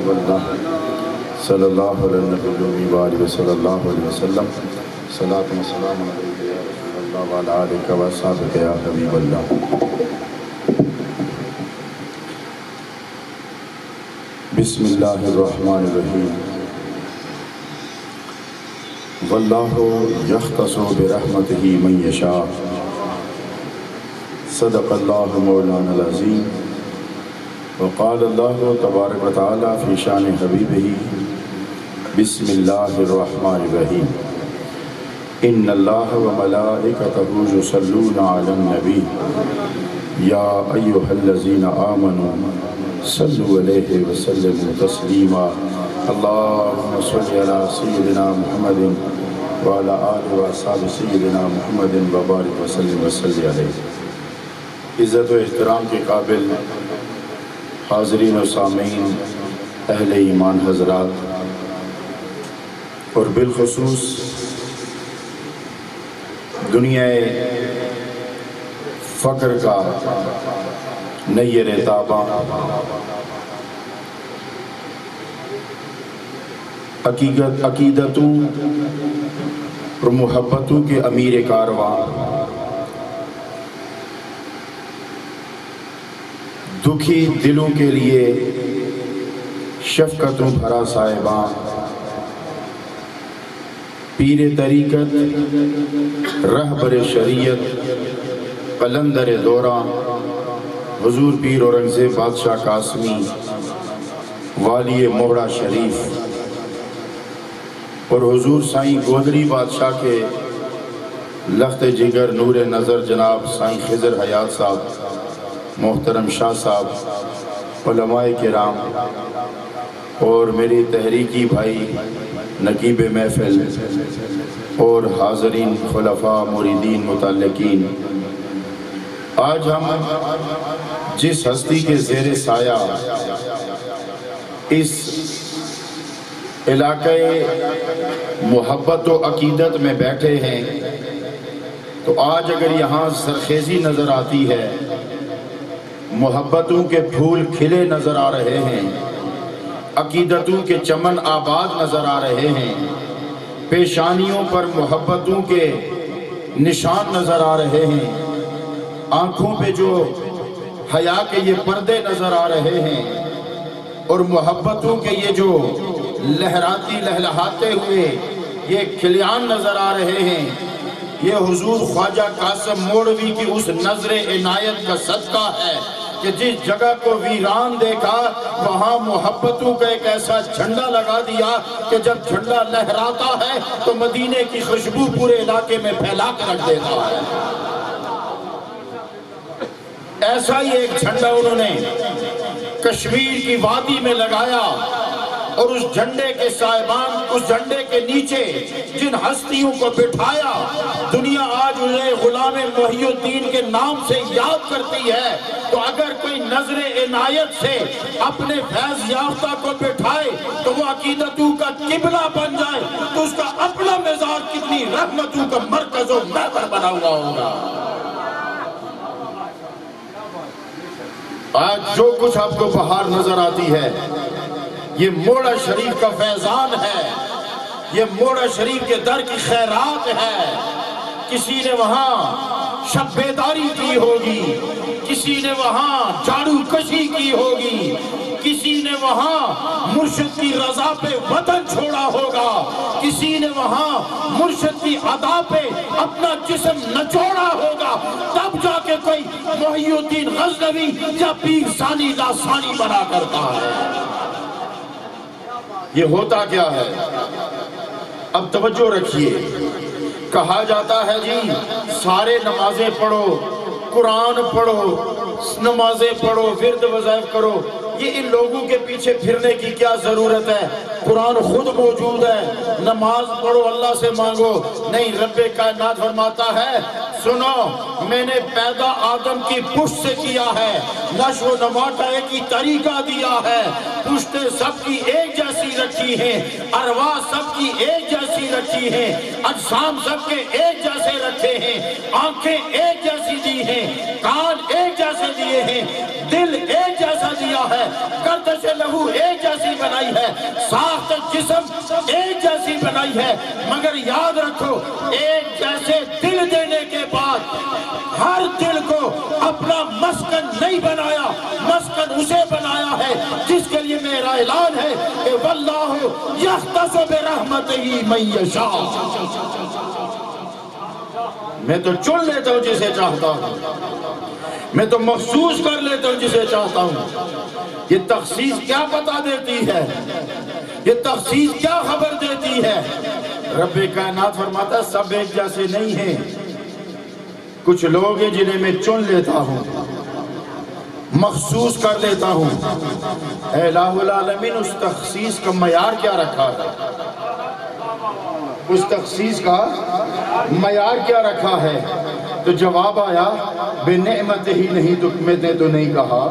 حبیب اللہ صلی اللہ علیہ نبی وآلہ صلی اللہ علیہ وسلم صلاۃ و سلام علیک یا رسول اللہ وعلی آلک و اصحابک یا حبیب اللہ۔ بسم اللہ الرحمن الرحیم۔ واللہ یختص برحمتہ من یشاء، صدق اللہ مولانا العظیم۔ وقال اللہ تبارک و تعالی فی شان حبیبہ بسم اللہ الرحمن الرحیم۔ ان اللہ و ملائکتہ یصلون علی النبی یا ایہا الذین آمنوا صلوا علیہ وسلموا تسلیما۔ اللہم صلی علی سیدنا محمد وعلی آلہ و اصحاب سیدنا محمد وبارک وسلم وصلی علیہ۔ عزت و احترام کے قابل حاضرین و سامعین، اہل ایمان حضرات، اور بالخصوص دنیا فقر کا نیر تاباں، عقیدتوں اور محبتوں کے امیر کارواں، دکھی دلوں کے لیے شفقتوں بھرا صاحباں، پیر طریقت، رہبر شریعت، قلندر دورہ، حضور پیر اورنگزیب بادشاہ قاسمی، والی موڑا شریف، اور حضور سائیں گودری بادشاہ کے لخت جگر نور نظر جناب سائیں خضر حیات صاحب، محترم شاہ صاحب، علماء کرام، اور میری تحریکی بھائی نقیب محفل، اور حاضرین خلفاء مریدین متعلقین، آج ہم جس ہستی کے زیر سایہ اس علاقۂ محبت و عقیدت میں بیٹھے ہیں، تو آج اگر یہاں سرخیزی نظر آتی ہے، محبتوں کے پھول کھلے نظر آ رہے ہیں، عقیدتوں کے چمن آباد نظر آ رہے ہیں، پیشانیوں پر محبتوں کے نشان نظر آ رہے ہیں، آنکھوں پہ جو حیا کے یہ پردے نظر آ رہے ہیں، اور محبتوں کے یہ جو لہراتی لہلہاتے ہوئے یہ کھلیان نظر آ رہے ہیں، یہ حضور خواجہ قاسم موڑوی کی اس نظر عنایت کا صدقہ ہے کہ جس جگہ کو ویران دیکھا وہاں محبتوں کا ایک ایسا جھنڈا لگا دیا کہ جب جھنڈا لہراتا ہے تو مدینے کی خوشبو پورے علاقے میں پھیلا کر رکھ دیتا ہے۔ ایسا ہی ایک جھنڈا انہوں نے کشمیر کی وادی میں لگایا، اور اس جھنڈے کے صاحبان، اس جھنڈے کے نیچے جن ہستیوں کو بٹھایا، دنیا آج انہیں غلام محی الدین کے نام سے یاد کرتی ہے، تو اگر کوئی نظر عنایت سے اپنے فیض یافتہ کو بٹھائے تو وہ عقیدتوں کا قبلہ بن جائے، تو اس کا اپنا مزار کتنی رحمتوں کا مرکز و محور بنا ہوا ہوگا۔ آج جو کچھ آپ کو بہار نظر آتی ہے، یہ موڑا شریف کا فیضان ہے، یہ موڑا شریف کے در کی خیرات ہے۔ کسی نے وہاں شب بیداری کی ہوگی، کسی نے وہاں جھاڑو کشی کی ہوگی، کسی نے وہاں مرشد کی رضا پہ وطن چھوڑا ہوگا، کسی نے وہاں مرشد کی ادا پہ اپنا جسم نچوڑا ہوگا، تب جا کے کوئی محی الدین غزنوی یا پیر ثانی لاسانی بنا کرتا ہے۔ یہ ہوتا کیا ہے؟ اب توجہ رکھیے، کہا جاتا ہے جی سارے نمازیں پڑھو، قرآن پڑھو، نمازیں پڑھو، ورد وظائف کرو، یہ ان لوگوں کے پیچھے پھرنے کی کیا ضرورت ہے؟ قرآن خود موجود ہے، نماز پڑھو، اللہ سے مانگو۔ نہیں، رب کائنات فرماتا ہے سنو، میں نے پیدا آدم کی پشت سے کیا ہے، نشو و نما کا ایک ہی طریقہ دیا ہے، پشتیں سب کی ایک جیسی رکھی ہیں، ارواح سب کی ایک جیسی رکھی ہیں، اجسام سب کے ایک جیسے رکھے ہیں، آنکھیں ایک جیسی دی ہیں، کان ایک جیسے دیے ہیں، دل ایک جیسا دیا بنایا ہے، گردش لہو ایک جیسی بنائی ہے، ساخت جسم ایک جیسی بنائی ہے، مگر یاد رکھو ایک جیسے دل دینے کے بعد ہر دل کو اپنا مسکن نہیں بنایا، مسکن اسے بنایا ہے جس کے لیے میرا اعلان ہے کہ واللہ یختص برحمتہ من یشاء، میں تو چن لیتا ہوں جسے چاہتا ہوں، میں تو محسوس کر لیتا ہوں جسے چاہتا ہوں۔ یہ تخصیص کیا بتا دیتی ہے، یہ تخصیص کیا خبر دیتی ہے؟ رب کائنات فرماتا ہے سب ایک جیسے نہیں ہیں، کچھ لوگ ہیں جنہیں میں چن لیتا ہوں، مخصوص کر لیتا ہوں۔ اے الہ العالمین، اس تخصیص کا معیار کیا رکھا ہے؟ اس تخصیص کا معیار کیا رکھا ہے؟ تو جواب آیا بے نعمت ہی نہیں، تو میں نے تو نہیں کہا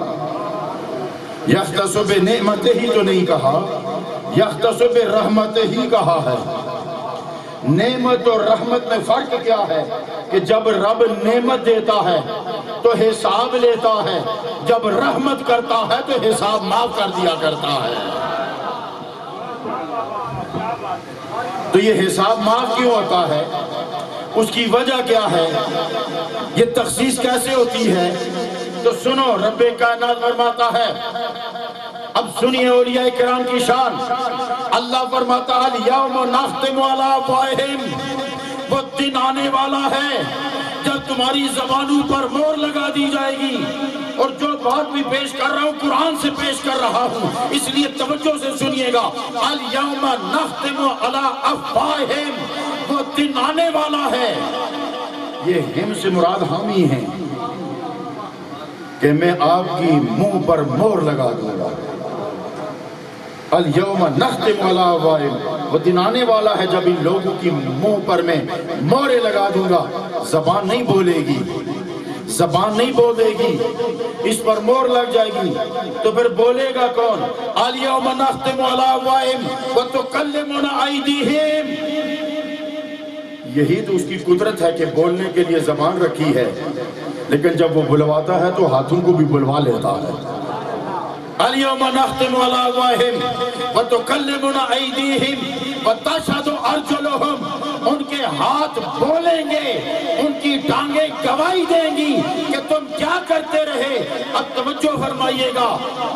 یختص بے نعمت ہی، تو نہیں کہا یختص بے رحمت ہی کہا ہے۔ نعمت اور رحمت میں فرق کیا ہے؟ کہ جب رب نعمت دیتا ہے تو حساب لیتا ہے، جب رحمت کرتا ہے تو حساب معاف کر دیا کرتا ہے۔ تو یہ حساب معاف کیوں ہوتا ہے؟ اس کی وجہ کیا ہے؟ یہ تخصیص کیسے ہوتی ہے؟ تو سنو، رب کائنات فرماتا ہے، اب سنیے اولیاء کرام کی شان۔ اللہ فرماتا ہے الیوم نختم علی افواہہم، وہ دن آنے والا ہے جب تمہاری زبانوں پر مہر لگا دی جائے گی۔ اور جو بات بھی پیش کر رہا ہوں قرآن سے پیش کر رہا ہوں، اس لیے توجہ سے سنیے گا۔ الیوم نختم علی افواہہم، وہ دن آنے والا ہے، یہ ہم سے مراد ہم ہی ہیں، کہ میں آپ کی منہ پر مہر لگا دوں گا۔ الیوم نختم علی افواہہم، وہ دن آنے والا ہے جب ان لوگوں کی منہ پر میں مہریں لگا دوں گا، زبان نہیں بولے گی، زبان نہیں بولے گی، اس پر مہر لگ جائے گی، تو پھر بولے گا کون؟ الیوم نختم علی افواہہم وتکلمنا ایدیہم، یہی تو اس کی قدرت ہے کہ بولنے کے لیے زبان رکھی ہے، لیکن جب وہ بلواتا ہے تو ہاتھوں کو بھی بلوا لیتا ہے۔ الیوم نختم علی افواہہم وتکلمنا ایدیہم وتشہد ارجلہم، ان کے ہاتھ بولیں گے، ان کی ٹانگیں گواہی دیں گی کہ تم کیا کرتے رہے۔ اب توجہ فرمائیے گا،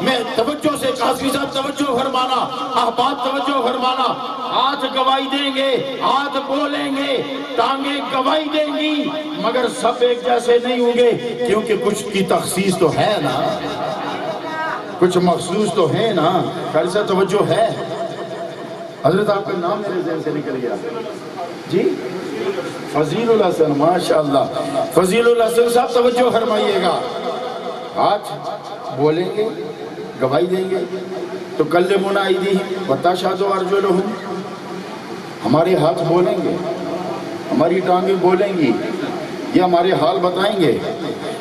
میں توجہ سے قاضی صاحب توجہ فرمانا، احباب توجہ فرمانا، ہاتھ گواہی دیں گے، ہاتھ بولیں گے، ٹانگیں گواہی دیں گی، مگر سب ایک جیسے نہیں ہوں گے، کیونکہ کچھ کی تخصیص تو ہے نا، کچھ مخصوص تو ہے نا۔ خیر سے توجہ ہے؟ حضرت آپ کا نام میرے ذہن سے نکل گیا جی، فضیل الحسن، ماشاءاللہ فضیل الحسن صاحب توجہ فرمائیے گا۔ ہاتھ بولیں گے، گواہی دیں گے، تو کلمنا ایدیہم وتشہد ارجلہم، ہمارے ہاتھ بولیں گے، ہماری ٹانگیں بولیں گی، یہ ہمارے حال بتائیں گے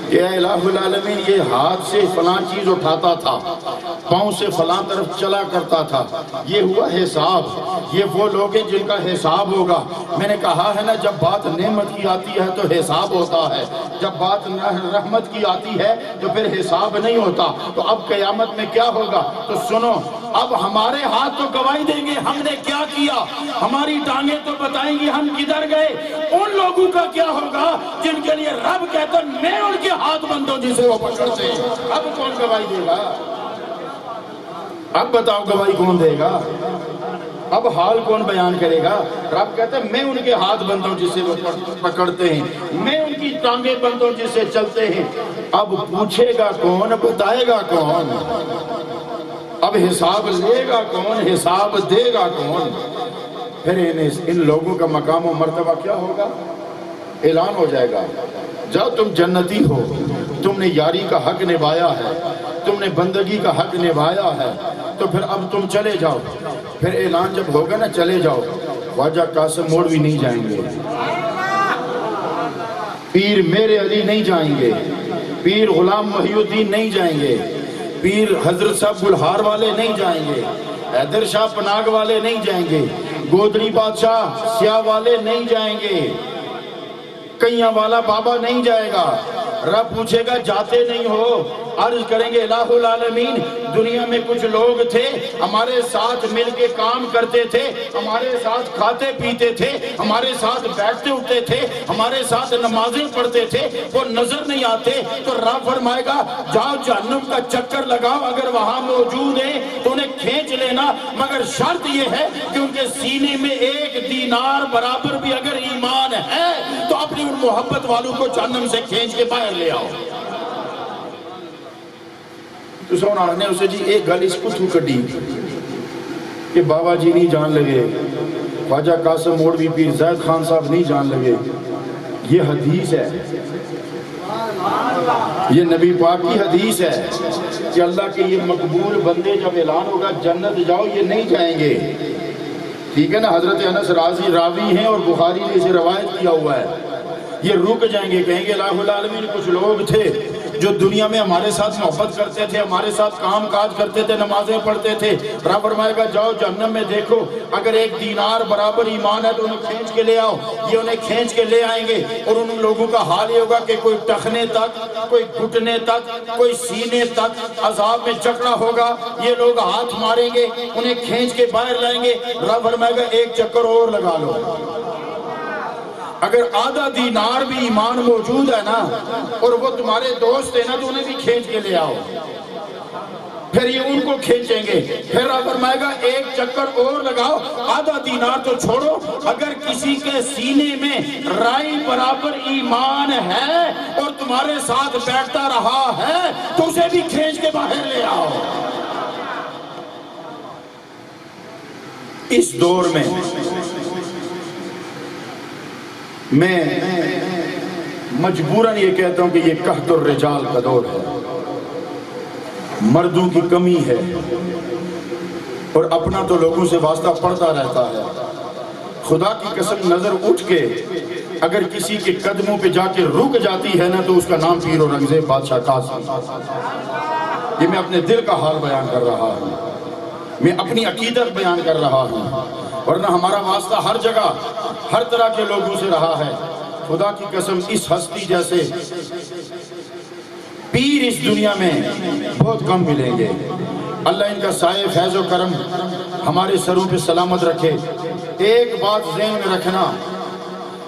کہ اے الہ العالمین، یہ ہاتھ سے فلاں چیز اٹھاتا تھا، پاؤں سے فلاں طرف چلا کرتا تھا، یہ ہوا حساب۔ یہ وہ لوگ ہیں جن کا حساب ہوگا۔ میں نے کہا ہے نا، جب بات نعمت کی آتی ہے تو حساب ہوتا ہے، جب بات رحمت کی آتی ہے تو پھر حساب نہیں ہوتا۔ تو اب قیامت میں کیا ہوگا؟ تو سنو، اب ہمارے ہاتھ تو گواہی دیں گے ہم نے کیا کیا، ہماری ٹانگیں تو بتائیں گی ہم کدھر گئے۔ ان لوگوں کا کیا ہوگا جن کے لیے رب کہتا ہے میں ان کے ہاتھ بندوں جسے وہ پکڑتے ہیں۔ اب کون گواہی دے گا؟ اب بتاؤ گواہی کون دے گا؟ اب حال کون بیان کرے گا؟ رب کہتا ہے میں ان کے ہاتھ بندوں جسے وہ پکڑتے ہیں، میں ان کی ٹانگیں بندوں جسے چلتے ہیں۔ اب پوچھے گا کون؟ بتائے گا کون؟ اب حساب لے گا کون؟ حساب دے گا کون؟ پھر ان لوگوں کا مقام و مرتبہ کیا ہوگا؟ اعلان ہو جائے گا، جاؤ تم جنتی ہو، تم نے یاری کا حق نبھایا ہے، تم نے بندگی کا حق نبھایا ہے، تو پھر اب تم چلے جاؤ۔ پھر اعلان جب ہوگا نا چلے جاؤ، خواجہ قاسم موڑوی نہیں جائیں گے، پیر میرے علی نہیں جائیں گے، پیر غلام محی الدین نہیں جائیں گے، پیر حضرت صاحب گلہار والے نہیں جائیں گے، حیدر شاہ پناگ والے نہیں جائیں گے، گودری بادشاہ سیاہ والے نہیں جائیں گے، کئیاں والا بابا نہیں جائے گا، رب پوچھے گا جاتے نہیں ہو؟ عرض کریں گے الہ العالمین دنیا میں کچھ لوگ تھے ہمارے ساتھ مل کے کام کرتے تھے، ہمارے ساتھ کھاتے پیتے تھے، ہمارے ساتھ بیٹھتے اٹھتے تھے، ہمارے ساتھ نمازیں پڑھتے تھے، وہ نظر نہیں آتے؟ تو رب فرمائے گا جاؤ جہنم کا چکر لگاؤ، اگر وہاں موجود ہیں تو انہیں کھینچ لینا، مگر شرط یہ ہے کہ ان کے سینے میں 1 دینار برابر بھی اگر ایمان ہے تو اپنی ان محبت والوں کو جہنم سے کھینچ کے باہر لے آؤ۔ تو سونا نے اسے جی ایک گل اس کو تھو کڈی کہ بابا جی نہیں جان لگے، خواجہ قاسم موڑوی پیر زید خان صاحب نہیں جان لگے۔ یہ حدیث ہے، یہ نبی پاک کی حدیث ہے کہ اللہ کے یہ مقبول بندے جب اعلان ہوگا جنت جاؤ، یہ نہیں جائیں گے، ٹھیک ہے نا؟ حضرت انس راوی ہیں اور بخاری نے اسے روایت کیا ہوا ہے۔ یہ رک جائیں گے، کہیں گے الہ العالمین کچھ لوگ تھے جو دنیا میں ہمارے ساتھ محبت کرتے تھے، ہمارے ساتھ کام کاج کرتے تھے، نمازیں پڑھتے تھے۔ رب فرمائے گا جاؤ جہنم میں دیکھو، اگر 1 دینار برابر ایمان ہے تو انہیں کھینچ کے لے آؤ۔ یہ انہیں کھینچ کے لے آئیں گے اور ان لوگوں کا حال یہ ہوگا کہ کوئی ٹخنے تک، کوئی گھٹنے تک، کوئی سینے تک عذاب میں جکڑا ہوگا۔ یہ لوگ ہاتھ ماریں گے، انہیں کھینچ کے باہر لائیں گے۔ رب فرمائے گا 1 چکر اور لگا لو، اگر آدھا دینار بھی ایمان موجود ہے نا اور وہ تمہارے دوست ہیں نا تو انہیں بھی کھینچ کے لے آؤ۔ پھر یہ ان کو کھینچیں گے، پھر رب فرمائے گا 1 چکر اور لگاؤ، آدھا دینار تو چھوڑو، اگر کسی کے سینے میں رائی برابر ایمان ہے اور تمہارے ساتھ بیٹھتا رہا ہے تو اسے بھی کھینچ کے باہر لے آؤ۔ اس دور میں میں مجبوراً یہ کہتا ہوں کہ یہ قحط الرجال کا دور ہے، مردوں کی کمی ہے، اور اپنا تو لوگوں سے واسطہ پڑتا رہتا ہے۔ خدا کی قسم نظر اٹھ کے اگر کسی کے قدموں پہ جا کے رک جاتی ہے نا تو اس کا نام پیر و رنگزیب بادشاہ قاسم۔ یہ میں اپنے دل کا حال بیان کر رہا ہوں، میں اپنی عقیدت بیان کر رہا ہوں، ورنہ ہمارا واسطہ ہر جگہ ہر طرح کے لوگوں سے رہا ہے۔ خدا کی قسم اس ہستی جیسے پیر اس دنیا میں بہت کم ملیں گے۔ اللہ ان کا سائے فیض و کرم ہمارے سروں پہ سلامت رکھے۔ ایک بات ذہن میں رکھنا،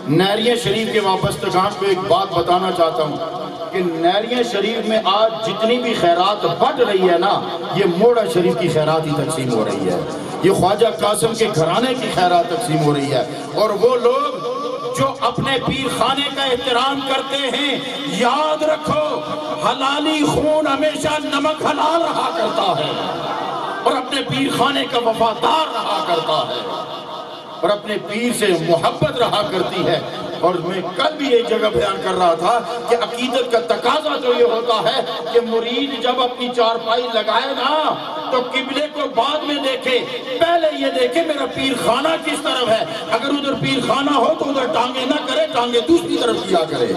نیریہ شریف کے وابستگان کو ایک بات بتانا چاہتا ہوں کہ نیریہ شریف میں آج جتنی بھی خیرات بڑھ رہی ہے نا، یہ موڑا شریف کی خیرات ہی تقسیم ہو رہی ہے، یہ خواجہ قاسم کے گھرانے کی خیرات تقسیم ہو رہی ہے۔ اور وہ لوگ جو اپنے پیر خانے کا احترام کرتے ہیں، یاد رکھو حلالی خون ہمیشہ نمک حلال رہا کرتا ہے، اور اپنے پیر خانے کا وفادار رہا کرتا ہے، اور اپنے پیر سے محبت رہا کرتی ہے۔ اور میں کل بھی ایک جگہ بیان کر رہا تھا کہ عقیدت کا تقاضا تو یہ ہوتا ہے کہ مرید جب اپنی چارپائی لگائے نا تو قبلے کو بعد میں دیکھے، پہلے یہ دیکھے میرا پیر خانہ کس طرف ہے۔ اگر ادھر پیر خانہ ہو تو ادھر ٹانگیں نہ کرے، ٹانگیں دوسری طرف کیا کرے۔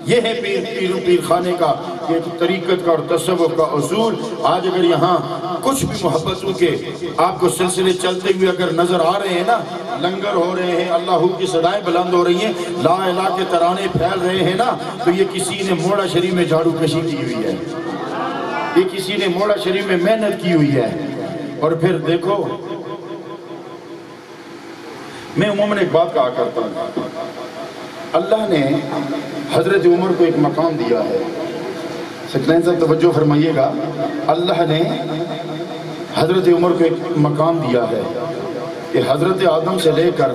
یہ ہے پیر خانے کا ایک طریقت کا اور تصوف کا اصول۔ آج اگر یہاں کچھ بھی محبتوں کے آپ کو سلسلے چلتے ہوئے اگر نظر آ رہے ہیں نا، لنگر ہو رہے ہیں، اللہ کی صدائیں بلند ہو رہی ہیں، لا الہ کے ترانے پھیل رہے ہیں نا، تو یہ کسی نے موڑا شریف میں جھاڑو کشی کی ہوئی ہے، یہ کسی نے موڑا شریف میں محنت کی ہوئی ہے۔ اور پھر دیکھو، میں عموماً ایک بات کہا کرتا ہوں، اللہ نے حضرت عمر کو ایک مقام دیا ہے۔ سکلین صاحب توجہ فرمائیے گا، اللہ نے حضرت عمر کو ایک مقام دیا ہے کہ حضرت آدم سے لے کر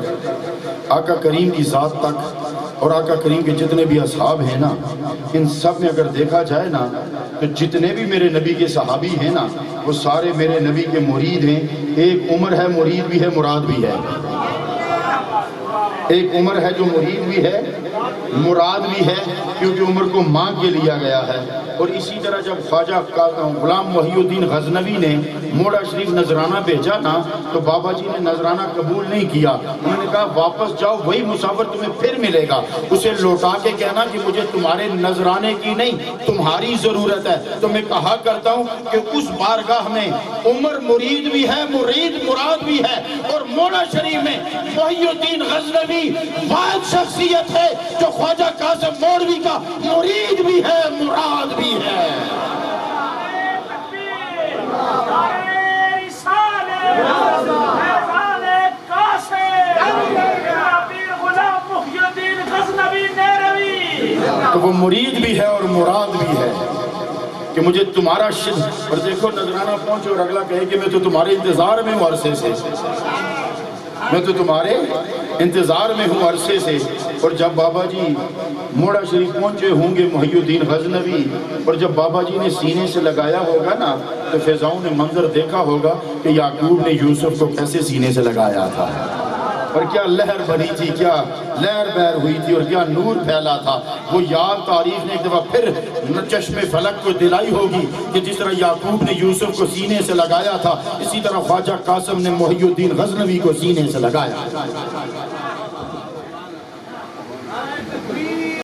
آقا کریم کی ذات تک اور آقا کریم کے جتنے بھی اصحاب ہیں نا، ان سب میں اگر دیکھا جائے نا تو جتنے بھی میرے نبی کے صحابی ہیں نا وہ سارے میرے نبی کے مرید ہیں۔ ایک عمر ہے، مرید بھی ہے، مراد بھی ہے۔ ایک عمر ہے جو مرید بھی ہے، مراد بھی ہے، کیونکہ عمر کو مانگ کے لیا گیا ہے۔ اور اسی طرح جب خواجہ غلام محی الدین غزنوی نے موڑا شریف نذرانہ بھیجا نا تو بابا جی نے نذرانہ قبول نہیں کیا. انہوں نے کہا واپس جاؤ, وہی مسافر تمہیں پھر ملے گا, اسے لوٹا کے کہنا کہ مجھے تمہارے نذرانے کی نہیں تمہاری ضرورت ہے. تو میں کہا کرتا ہوں کہ اس بارگاہ میں عمر مرید بھی ہے, مرید مراد بھی ہے, اور موڑا شریف میں محی الدین غزنوی واحد شخصیت ہے جو خواجہ قاسم موڑوی کا مرید بھی ہے, مراد بھی ہے. تو وہ مرید بھی ہے اور مراد بھی ہے کہ مجھے تمہارا اور دیکھو نذرانہ پہنچے اور اگلا کہے کہ میں تو تمہارے انتظار میں ہوں عرصے سے, میں تو تمہارے انتظار میں ہوں عرصے سے. اور جب بابا جی موڑا شریف پہنچے ہوں گے محی الدین غزنوی, اور جب بابا جی نے سینے سے لگایا ہوگا نا تو فضاؤں نے منظر دیکھا ہوگا کہ یعقوب نے یوسف کو کیسے سینے سے لگایا تھا, اور کیا لہر بنی تھی, کیا لہر بہر ہوئی تھی, اور کیا نور پھیلا تھا. وہ یاد تاریخ نے ایک دفعہ پھر چشم فلک کو دلائی ہوگی کہ جس طرح یعقوب نے یوسف کو سینے سے لگایا تھا, اسی طرح خواجہ قاسم نے محی الدین غزنوی کو سینے سے لگایا.